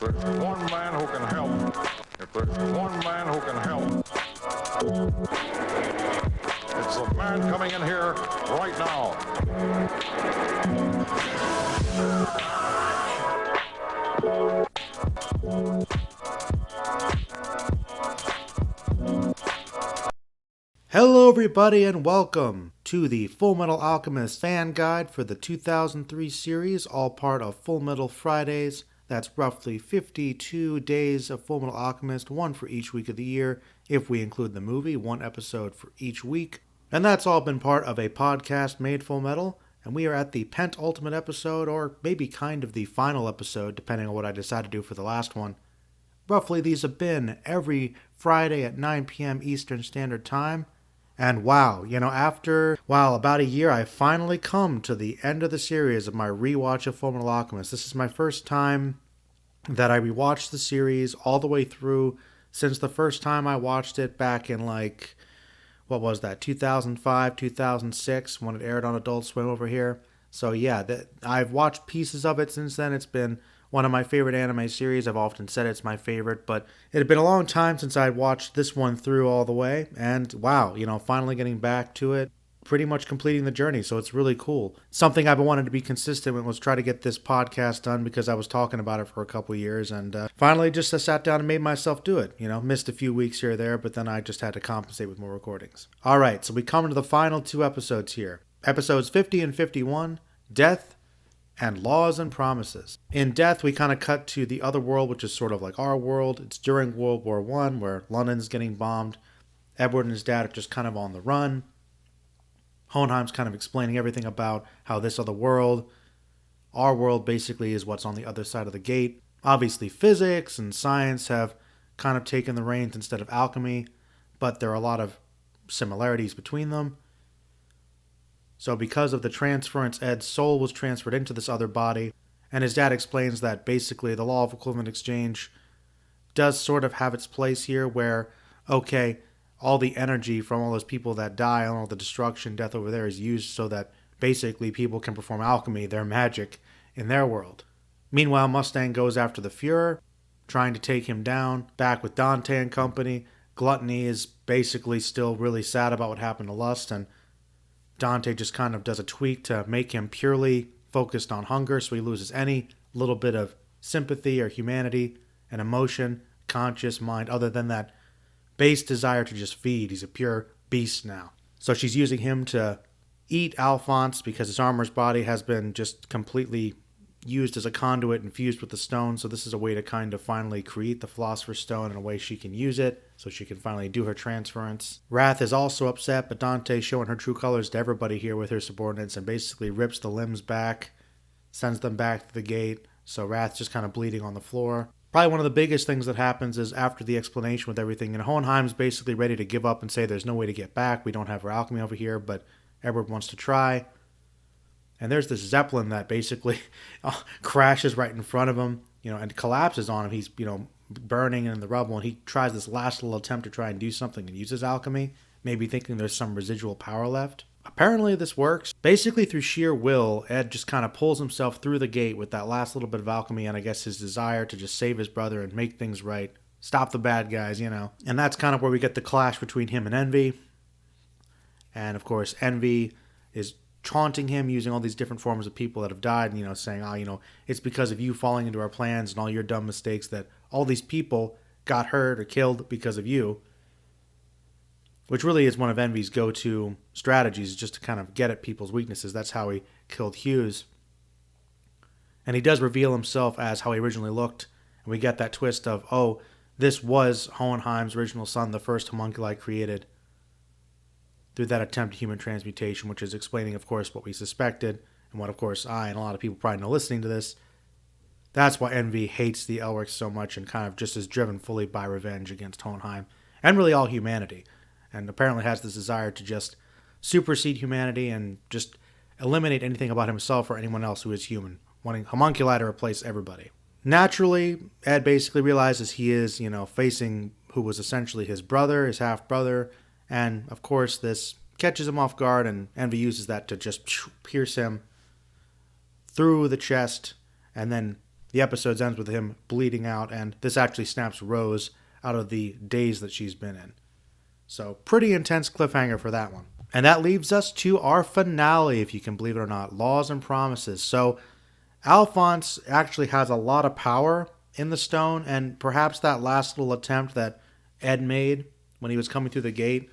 If there's one man who can help, if there's one man who can help, it's the man coming in here right now. Hello everybody and welcome to the Full Metal Alchemist fan guide for the 2003 series, all part of Full Metal Fridays. That's roughly 52 days of Full Metal Alchemist, one for each week of the year, if we include the movie, one episode for each week. And that's all been part of a podcast made Full Metal, and we are at the penultimate episode, or maybe kind of the final episode, depending on what I decide to do for the last one. Roughly these have been every Friday at 9 p.m. Eastern Standard Time. And wow, after about a year, I finally come to the end of the series of my rewatch of Full Metal Alchemist. This is my first time that I rewatched the series all the way through since the first time I watched it back in 2005, 2006, when it aired on Adult Swim over here. So yeah, I've watched pieces of it since then. It's been one of my favorite anime series. I've often said it's my favorite, but it had been a long time since I'd watched this one through all the way. And wow, finally getting back to it, pretty much completing the journey. So it's really cool. Something I've wanted to be consistent with was try to get this podcast done because I was talking about it for a couple years. And finally just sat down and made myself do it. Missed a few weeks here or there, but then I just had to compensate with more recordings. All right, so we come to the final two episodes here. Episodes 50 and 51, Death and Laws and Promises. In Death, we kind of cut to the other world, which is sort of like our world. It's during World War I, where London's getting bombed. Edward and his dad are just kind of on the run. Hohenheim's kind of explaining everything about how this other world, our world basically, is what's on the other side of the gate. Obviously, physics and science have kind of taken the reins instead of alchemy, but there are a lot of similarities between them. So because of the transference, Ed's soul was transferred into this other body, and his dad explains that basically the law of equivalent exchange does sort of have its place here where, okay, all the energy from all those people that die and all the destruction, death over there is used so that basically people can perform alchemy, their magic, in their world. Meanwhile, Mustang goes after the Fuhrer, trying to take him down, back with Dante and company. Gluttony is basically still really sad about what happened to Lust, and Dante just kind of does a tweak to make him purely focused on hunger, so he loses any little bit of sympathy or humanity and emotion, conscious mind, other than that base desire to just feed. He's a pure beast now. So she's using him to eat Alphonse because his armor's body has been just completely used as a conduit and fused with the stone. So this is a way to kind of finally create the Philosopher's Stone in a way she can use it, so she can finally do her transference. Wrath is also upset, but Dante's showing her true colors to everybody here with her subordinates and basically rips the limbs back, sends them back to the gate. So Wrath's just kind of bleeding on the floor. Probably one of the biggest things that happens is after the explanation with everything, and Hohenheim's basically ready to give up and say there's no way to get back. We don't have our alchemy over here, but Edward wants to try. And there's this Zeppelin that basically crashes right in front of him, and collapses on him. He's, burning in the rubble, and he tries this last little attempt to try and do something and uses alchemy, maybe thinking there's some residual power left. Apparently this works. Basically through sheer will, Ed just kind of pulls himself through the gate with that last little bit of alchemy and I guess his desire to just save his brother and make things right. Stop the bad guys, And that's kind of where we get the clash between him and Envy. And of course, Envy is taunting him using all these different forms of people that have died, saying, it's because of you falling into our plans and all your dumb mistakes that all these people got hurt or killed because of you. Which really is one of Envy's go-to strategies, just to kind of get at people's weaknesses. That's how he killed Hughes. And he does reveal himself as how he originally looked. And we get that twist of, oh, this was Hohenheim's original son, the first homunculi created through that attempt at human transmutation, which is explaining, of course, what we suspected, and what, of course, I and a lot of people probably know listening to this. That's why Envy hates the Elrics so much and kind of just is driven fully by revenge against Hohenheim, and really all humanity, and apparently has this desire to just supersede humanity and just eliminate anything about himself or anyone else who is human, wanting homunculi to replace everybody. Naturally, Ed basically realizes he is, facing who was essentially his brother, his half-brother, and, of course, this catches him off guard, and Envy uses that to just pierce him through the chest, and then the episode ends with him bleeding out, and this actually snaps Rose out of the daze that she's been in. So pretty intense cliffhanger for that one. And that leaves us to our finale, if you can believe it or not, Laws and Promises. So Alphonse actually has a lot of power in the stone, and perhaps that last little attempt that Ed made when he was coming through the gate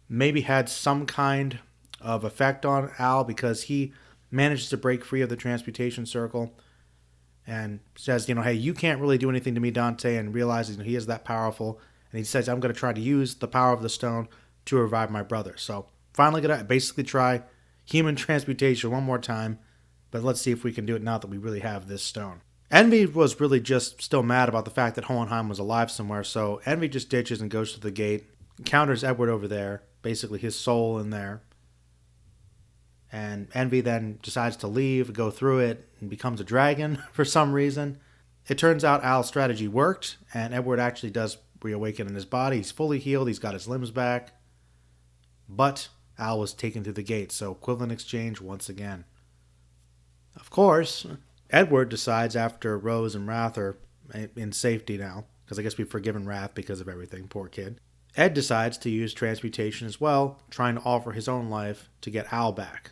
maybe had some kind of effect on Al, because he manages to break free of the transmutation circle and says, hey, you can't really do anything to me, Dante, and realizes he is that powerful. And he says, I'm going to try to use the power of the stone to revive my brother. So finally going to basically try human transmutation one more time, but let's see if we can do it now that we really have this stone. Envy was really just still mad about the fact that Hohenheim was alive somewhere, so Envy just ditches and goes to the gate, encounters Edward over there, basically his soul in there. And Envy then decides to leave, go through it, and becomes a dragon for some reason. It turns out Al's strategy worked, and Edward actually does reawaken in his body. He's fully healed, he's got his limbs back. But Al was taken through the gate, so equivalent exchange once again. Of course, Edward decides after Rose and Wrath are in safety now, because I guess we've forgiven Wrath because of everything, poor kid. Ed decides to use transmutation as well, trying to offer his own life to get Al back.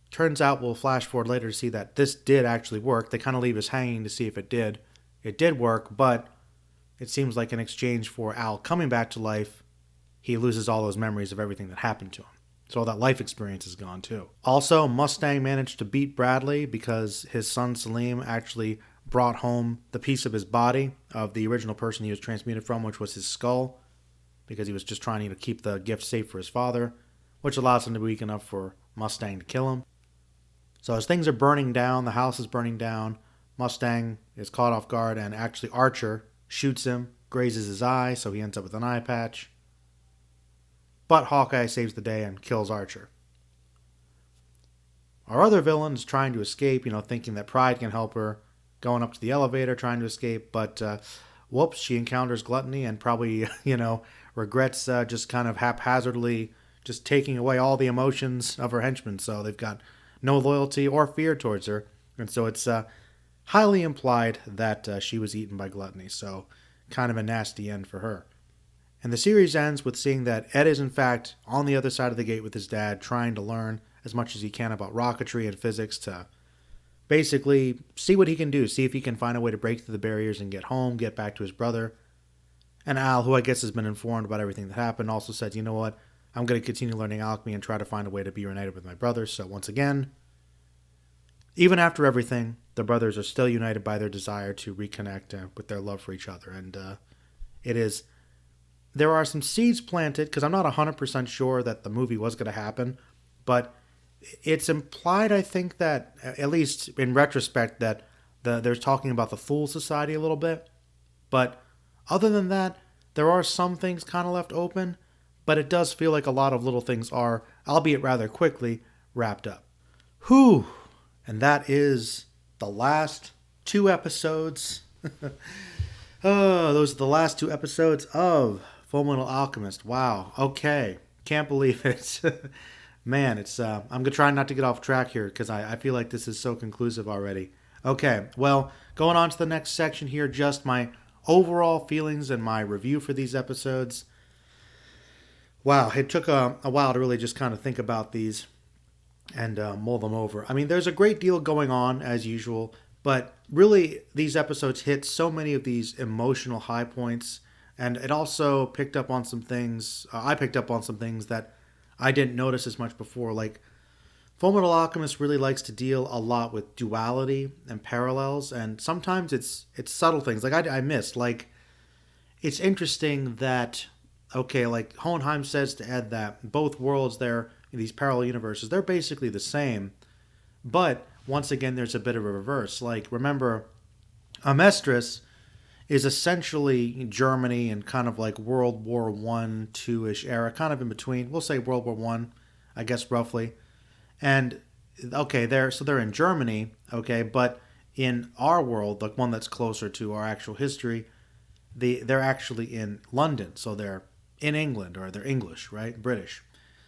Turns out, we'll flash forward later to see that this did actually work. They kind of leave us hanging to see if it did. It did work, but it seems like in exchange for Al coming back to life, he loses all those memories of everything that happened to him. So all that life experience is gone too. Also, Mustang managed to beat Bradley because his son Salim actually brought home the piece of his body of the original person he was transmuted from, which was his skull, because he was just trying to keep the gift safe for his father, which allows him to be weak enough for Mustang to kill him. So as things are burning down, the house is burning down, Mustang is caught off guard, and actually Archer shoots him, grazes his eye, so he ends up with an eye patch. But Hawkeye saves the day and kills Archer. Our other villain is trying to escape, thinking that Pride can help her, going up to the elevator, trying to escape, but whoops, she encounters Gluttony and probably, regrets just kind of haphazardly just taking away all the emotions of her henchmen, so they've got no loyalty or fear towards her, and so it's highly implied that she was eaten by Gluttony, so kind of a nasty end for her. And the series ends with seeing that Ed is in fact on the other side of the gate with his dad, trying to learn as much as he can about rocketry and physics to basically see what he can do, see if he can find a way to break through the barriers and get home, get back to his brother. And Al, who I guess has been informed about everything that happened, also said, you know what, I'm going to continue learning alchemy and try to find a way to be reunited with my brother. So once again, even after everything, the brothers are still united by their desire to reconnect with their love for each other. And there are some seeds planted, because I'm not 100% sure that the movie was going to happen, but it's implied, I think, that, at least in retrospect, that they're talking about the Fool Society a little bit. But other than that, there are some things kind of left open, but it does feel like a lot of little things are, albeit rather quickly, wrapped up. Whew! And that is the last 2 episodes. Those are the last 2 episodes of Fullmetal Alchemist. Wow. Okay. Can't believe it. Man, it's I'm going to try not to get off track here because I feel like this is so conclusive already. Okay. Well, going on to the next section here, just my overall feelings and my review for these episodes. Wow, it took a while to really just kind of think about these and mull them over. I mean, there's a great deal going on, as usual, but really these episodes hit so many of these emotional high points, and it also picked up on some things, I picked up on some things that I didn't notice as much before, like Fullmetal Alchemist really likes to deal a lot with duality and parallels, and sometimes it's subtle things, like I missed, like, it's interesting that, okay, like Hohenheim says to Ed that both worlds there, these parallel universes, they're basically the same. But once again, there's a bit of a reverse. Like, remember, Amestris is essentially Germany and kind of like World War I, II-ish era, kind of in between. We'll say World War I, I guess roughly. And okay, they're in Germany, okay, but in our world, the one that's closer to our actual history, they're actually in London, so they're in England, or they're English, right? British.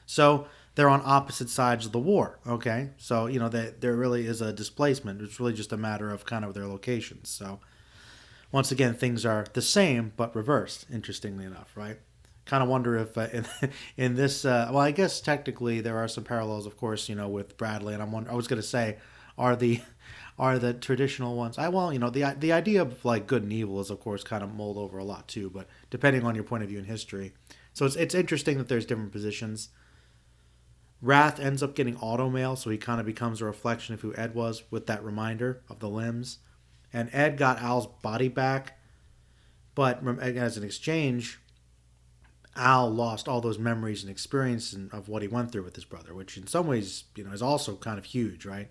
So they're on opposite sides of the war. Okay, so there really is a displacement. It's really just a matter of kind of their locations. So once again, things are the same but reversed. Interestingly enough, right? Kind of wonder if in this, well, I guess technically there are some parallels, of course, with Bradley. And I was going to say, are the are the traditional ones? The idea of like good and evil is of course kind of mulled over a lot too, but depending on your point of view in history, so it's interesting that there's different positions. Wrath ends up getting automail, so he kind of becomes a reflection of who Ed was with that reminder of the limbs. And Ed got Al's body back, but as an exchange, Al lost all those memories and experiences of what he went through with his brother, which in some ways, is also kind of huge, right?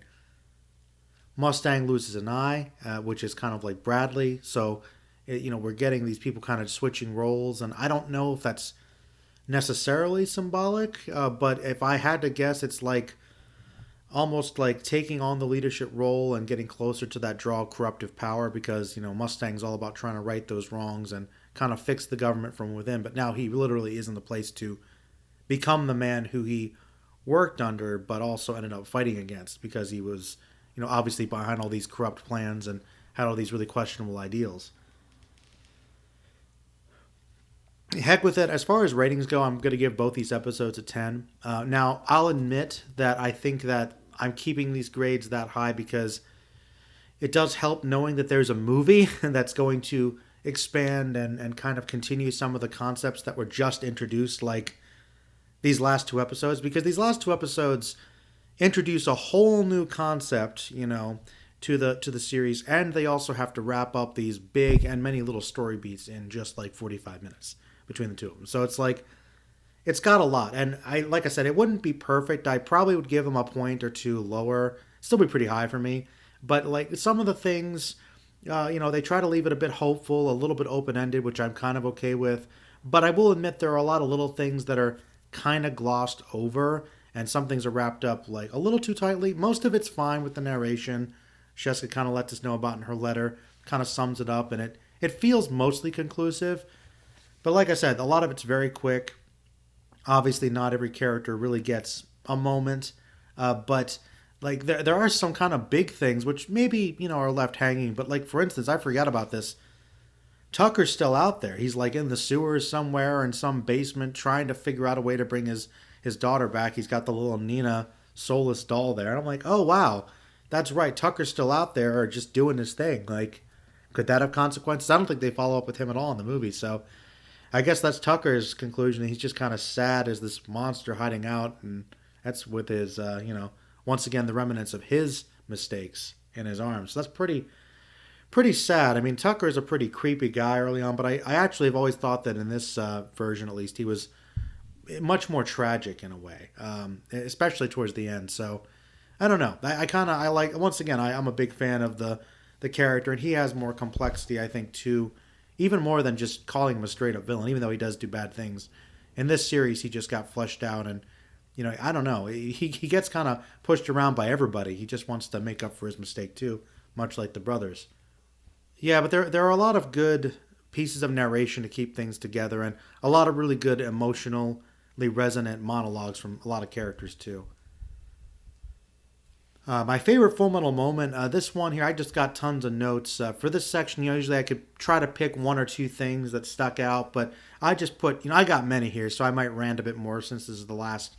Mustang loses an eye, which is kind of like Bradley. So, we're getting these people kind of switching roles, and I don't know if that's necessarily symbolic, but if I had to guess, it's like almost like taking on the leadership role and getting closer to that draw of corruptive power because, Mustang's all about trying to right those wrongs and kind of fix the government from within. But now he literally is in the place to become the man who he worked under, but also ended up fighting against because he was, obviously behind all these corrupt plans and had all these really questionable ideals. Heck with it. As far as ratings go, I'm going to give both these episodes a 10. Now, I'll admit that I think that I'm keeping these grades that high because it does help knowing that there's a movie that's going to expand and kind of continue some of the concepts that were just introduced, like these last two episodes, because these last two episodes introduce a whole new concept, to the series, and they also have to wrap up these big and many little story beats in just like 45 minutes between the two of them. So it's like it's got a lot, and like I said, it wouldn't be perfect. I probably would give them a point or two lower. Still be pretty high for me, but like some of the things, they try to leave it a bit hopeful, a little bit open ended, which I'm kind of okay with. But I will admit there are a lot of little things that are kind of glossed over, and some things are wrapped up like a little too tightly. Most of it's fine with the narration. Sheska kind of lets us know about in her letter, kind of sums it up, and it feels mostly conclusive. But like I said, a lot of it's very quick. Obviously, not every character really gets a moment, but like there are some kind of big things which maybe are left hanging. But like for instance, I forgot about this. Tucker's still out there. He's like in the sewers somewhere in some basement trying to figure out a way to bring his daughter back. He's got the little Nina soulless doll there, and I'm like, oh wow, that's right. Tucker's still out there, or just doing his thing. Like, could that have consequences? I don't think they follow up with him at all in the movie, so. I guess that's Tucker's conclusion. He's just kind of sad as this monster hiding out, and that's with his, once again, the remnants of his mistakes in his arms. So that's pretty sad. I mean, Tucker is a pretty creepy guy early on, but I actually have always thought that in this version, at least, he was much more tragic in a way, especially towards the end. So I don't know. I like, once again, I'm a big fan of the character, and he has more complexity, I think, too. Even more than just calling him a straight-up villain, even though he does do bad things. In this series, he just got fleshed out, and, I don't know. He gets kind of pushed around by everybody. He just wants to make up for his mistake, too, much like the brothers. Yeah, but there are a lot of good pieces of narration to keep things together, and a lot of really good emotionally resonant monologues from a lot of characters, too. My favorite Full Metal moment, this one here, I just got tons of notes. For this section, usually I could try to pick one or two things that stuck out, but I just put, I got many here, so I might rant a bit more since this is the last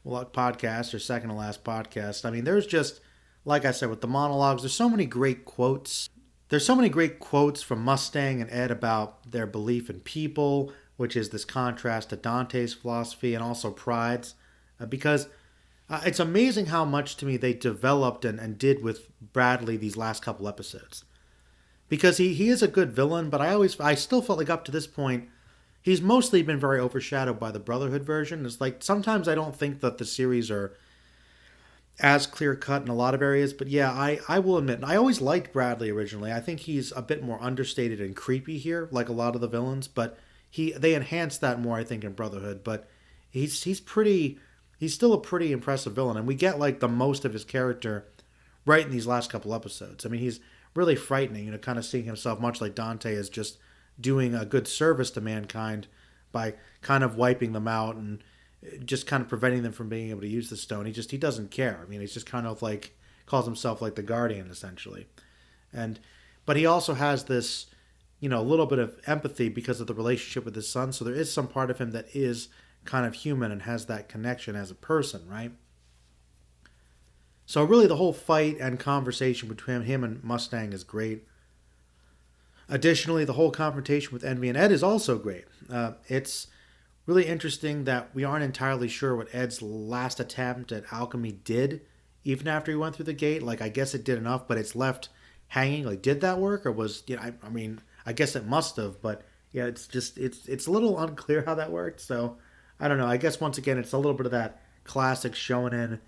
podcast or second to last podcast. I mean, there's just, like I said, with the monologues, there's so many great quotes. There's so many great quotes from Mustang and Ed about their belief in people, which is this contrast to Dante's philosophy and also Pride's, because it's amazing how much to me they developed and did with Bradley these last couple episodes. Because he is a good villain, but I still felt like up to this point, he's mostly been very overshadowed by the Brotherhood version. It's like sometimes I don't think that the series are as clear cut in a lot of areas, but yeah, I will admit, I always liked Bradley originally. I think he's a bit more understated and creepy here, like a lot of the villains, but they enhanced that more, I think, in Brotherhood. But he's still a pretty impressive villain, and we get like the most of his character right in these last couple episodes. I mean, he's really frightening, kind of seeing himself much like Dante as just doing a good service to mankind by kind of wiping them out and just kind of preventing them from being able to use the stone. He doesn't care. I mean, he's just kind of like calls himself like the guardian essentially, and but he also has this, a little bit of empathy because of the relationship with his son. So there is some part of him that is kind of human and has that connection as a person, right? So really, the whole fight and conversation between him and Mustang is great. Additionally, the whole confrontation with Envy and Ed is also great. It's really interesting that we aren't entirely sure what Ed's last attempt at alchemy did, even after he went through the gate. Like, I guess it did enough, but it's left hanging. Like, did that work, or was I mean, I guess it must have, but yeah, it's a little unclear how that worked. So I don't know. I guess once again, it's a little bit of that classic shonen,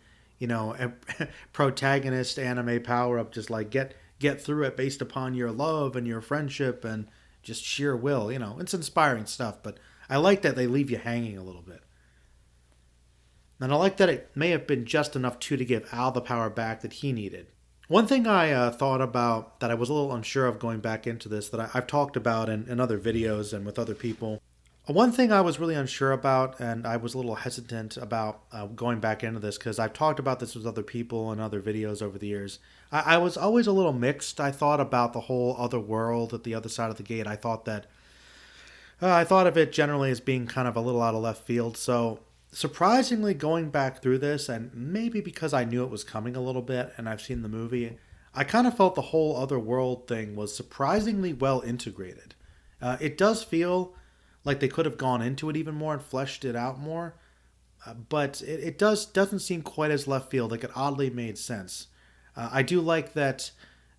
protagonist anime power up. Just like get through it based upon your love and your friendship and just sheer will. It's inspiring stuff, but I like that they leave you hanging a little bit. And I like that it may have been just enough to give Al the power back that he needed. One thing I thought about that I was a little unsure of going back into this, that I've talked about in other videos and with other people. One thing I was really unsure about, and I was a little hesitant about going back into this, because I've talked about this with other people and other videos over the years. I was always a little mixed, I thought, about the whole other world at the other side of the gate. I thought of it generally as being kind of a little out of left field. So surprisingly, going back through this, and maybe because I knew it was coming a little bit and I've seen the movie, I kind of felt the whole other world thing was surprisingly well integrated. It does feel like they could have gone into it even more and fleshed it out more, but it doesn't seem quite as left field. Like, it oddly made sense. I do like that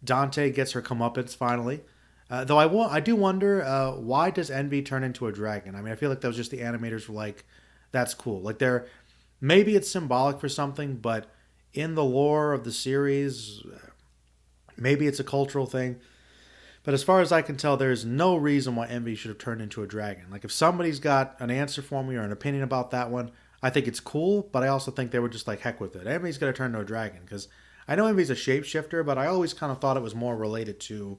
Dante gets her comeuppance finally. Though I do wonder, why does Envy turn into a dragon? I mean, I feel like that was just the animators were like, that's cool. Like, maybe it's symbolic for something, but in the lore of the series, maybe it's a cultural thing. But as far as I can tell, there's no reason why Envy should have turned into a dragon. Like, if somebody's got an answer for me or an opinion about that one, I think it's cool, but I also think they were just like, heck with it. Envy's going to turn into a dragon, because I know Envy's a shapeshifter, but I always kind of thought it was more related to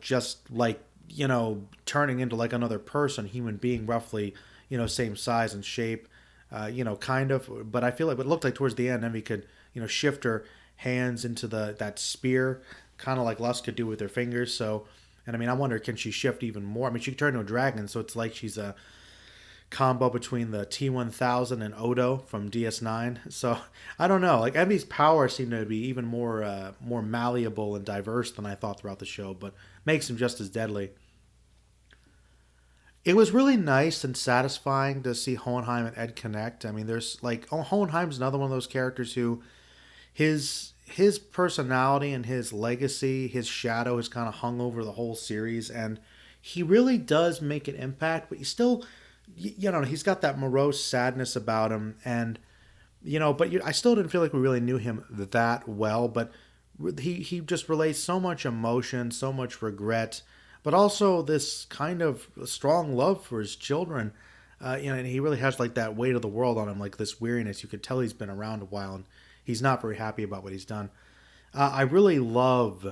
just like, turning into like another person, human being, roughly, same size and shape, kind of. But I feel like it looked like towards the end, Envy could, shift her hands into that spear, kind of like Lust could do with her fingers. So, and I mean, I wonder, can she shift even more? I mean, she could turn into a dragon, so it's like she's a combo between the T-1000 and Odo from DS9. So I don't know. Like, Envy's power seemed to be even more malleable and diverse than I thought throughout the show, but makes him just as deadly. It was really nice and satisfying to see Hohenheim and Ed connect. I mean, there's like, Hohenheim's another one of those characters who his personality and his legacy, his shadow has kind of hung over the whole series, and he really does make an impact, but he still, he's got that morose sadness about him, and I still didn't feel like we really knew him that well, but he just relays so much emotion, so much regret, but also this kind of strong love for his children. And he really has like that weight of the world on him, like this weariness. You could tell he's been around a while and he's not very happy about what he's done. I really love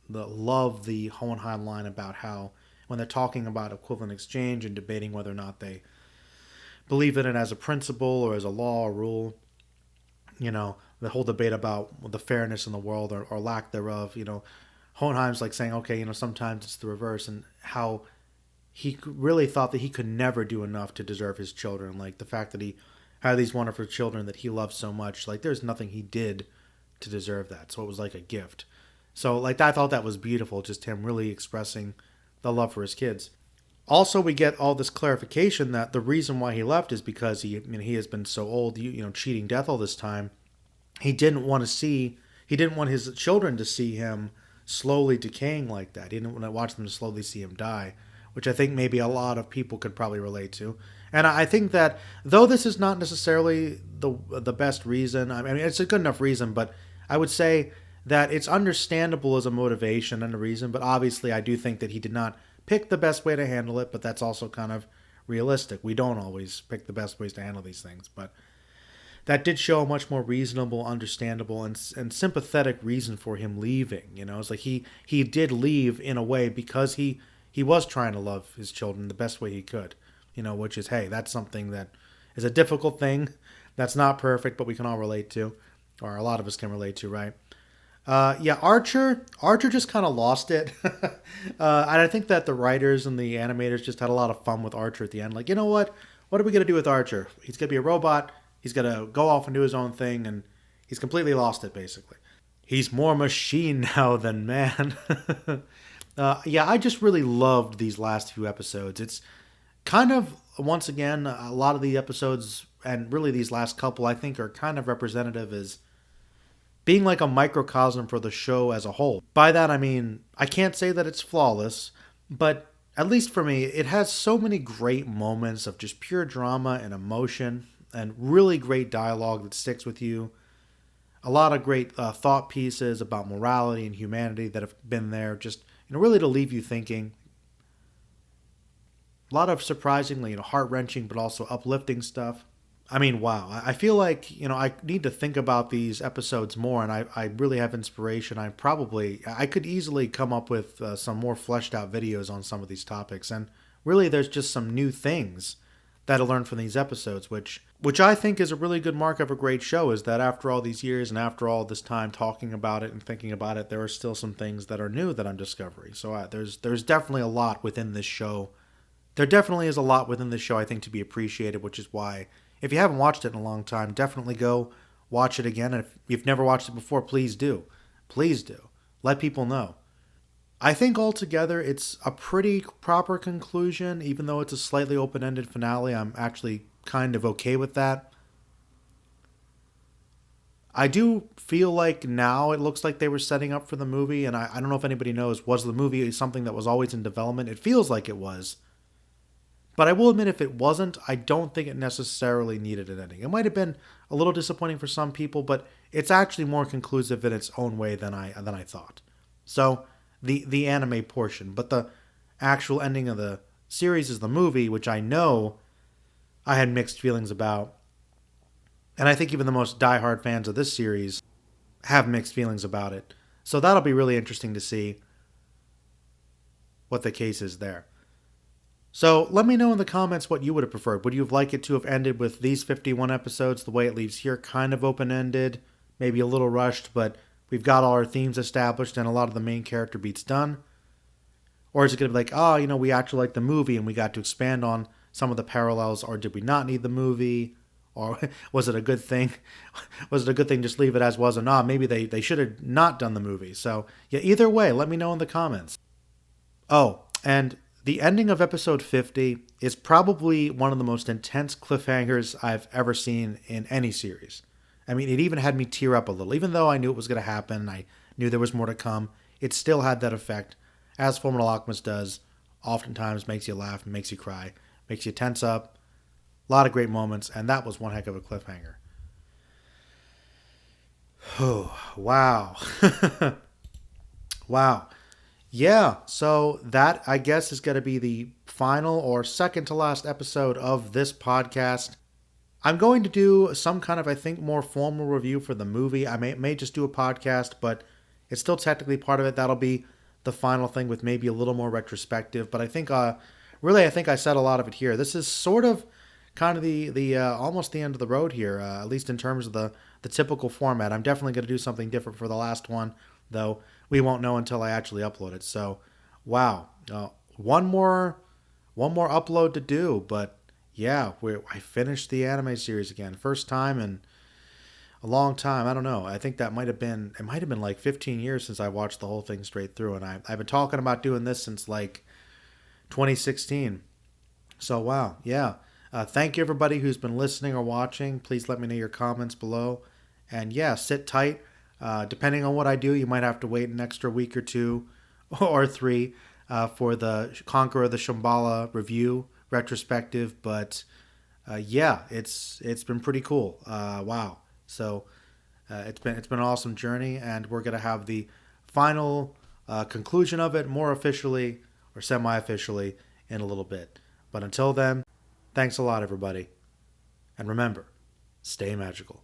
the Hohenheim line about how when they're talking about equivalent exchange and debating whether or not they believe in it as a principle or as a law or rule, the whole debate about the fairness in the world or lack thereof, Hohenheim's like saying, okay, sometimes it's the reverse, and how he really thought that he could never do enough to deserve his children. Like, the fact that he had these wonderful children that he loved so much, like, there's nothing he did to deserve that. So it was like a gift. So, like, I thought that was beautiful, just him really expressing the love for his kids. Also, we get all this clarification that the reason why he left is because he has been so old, cheating death all this time. He didn't want his children to see him slowly decaying like that. He didn't want to watch them slowly see him die, which I think maybe a lot of people could probably relate to. And I think that, though this is not necessarily the best reason, I mean, it's a good enough reason, but I would say that it's understandable as a motivation and a reason, but obviously I do think that he did not pick the best way to handle it, but that's also kind of realistic. We don't always pick the best ways to handle these things, but that did show a much more reasonable, understandable, and sympathetic reason for him leaving. It's like he did leave in a way because he was trying to love his children the best way he could. Which is, hey, that's something that is a difficult thing that's not perfect, but we can all relate to, or a lot of us can relate to, right? Yeah, Archer just kind of lost it. And I think that the writers and the animators just had a lot of fun with Archer at the end. Like, you know what? What are we going to do with Archer? He's going to be a robot. He's going to go off and do his own thing, and he's completely lost it, basically. He's more machine now than man. Yeah, I just really loved these last few episodes. It's kind of, once again, a lot of the episodes, and really these last couple, I think, are kind of representative as being like a microcosm for the show as a whole. By that, I mean, I can't say that it's flawless, but at least for me, it has so many great moments of just pure drama and emotion and really great dialogue that sticks with you. A lot of great thought pieces about morality and humanity that have been there, just really to leave you thinking. A lot of surprisingly heart-wrenching but also uplifting stuff. I mean, wow. I feel like, I need to think about these episodes more, and I really have inspiration. I could easily come up with some more fleshed out videos on some of these topics. And really, there's just some new things that I learned from these episodes, which I think is a really good mark of a great show, is that after all these years and after all this time talking about it and thinking about it, there are still some things that are new that I'm discovering. So there's definitely a lot within this show. There definitely is a lot within this show, I think, to be appreciated, which is why, if you haven't watched it in a long time, definitely go watch it again. And if you've never watched it before, please do. Please do. Let people know. I think altogether it's a pretty proper conclusion, even though it's a slightly open-ended finale. I'm actually kind of okay with that. I do feel like now it looks like they were setting up for the movie, and I don't know if anybody knows, was the movie something that was always in development? It feels like it was. But I will admit, if it wasn't, I don't think it necessarily needed an ending. It might have been a little disappointing for some people, but it's actually more conclusive in its own way than I thought. So, the anime portion, but the actual ending of the series is the movie, which I know I had mixed feelings about. And I think even the most diehard fans of this series have mixed feelings about it. So that'll be really interesting to see what the case is there. So let me know in the comments what you would have preferred. Would you have liked it to have ended with these 51 episodes the way it leaves here, kind of open-ended, maybe a little rushed, but we've got all our themes established and a lot of the main character beats done? Or is it going to be like, we actually like the movie and we got to expand on some of the parallels, or did we not need the movie? Or was it a good thing? Was it a good thing just leave it as was, or not? Maybe they should have not done the movie. So, yeah, either way, let me know in the comments. Oh, and the ending of episode 50 is probably one of the most intense cliffhangers I've ever seen in any series. I mean, it even had me tear up a little. Even though I knew it was going to happen, I knew there was more to come, it still had that effect, as Fullmetal Alchemist does. Oftentimes makes you laugh, makes you cry, makes you tense up. A lot of great moments, and that was one heck of a cliffhanger. Oh, wow. Wow. Yeah, so that, I guess, is going to be the final or second to last episode of this podcast. I'm going to do some kind of, I think, more formal review for the movie. I may just do a podcast, but it's still technically part of it. That'll be the final thing with maybe a little more retrospective. But I think, I think I said a lot of it here. This is sort of kind of the almost the end of the road here, at least in terms of the typical format. I'm definitely going to do something different for the last one, though we won't know until I actually upload it. So, wow, one more upload to do, but yeah, I finished the anime series again, first time in a long time. I don't know. I think it might have been like 15 years since I watched the whole thing straight through, and I've been talking about doing this since like 2016. So wow, yeah. Thank you everybody who's been listening or watching. Please let me know your comments below, and yeah, sit tight. Depending on what I do, you might have to wait an extra week or two or three for the Conqueror of the Shambhala review retrospective. But yeah, it's been pretty cool. Wow. So it's been an awesome journey, and we're gonna have the final conclusion of it more officially or semi-officially in a little bit. But until then, thanks a lot, everybody, and remember, stay magical.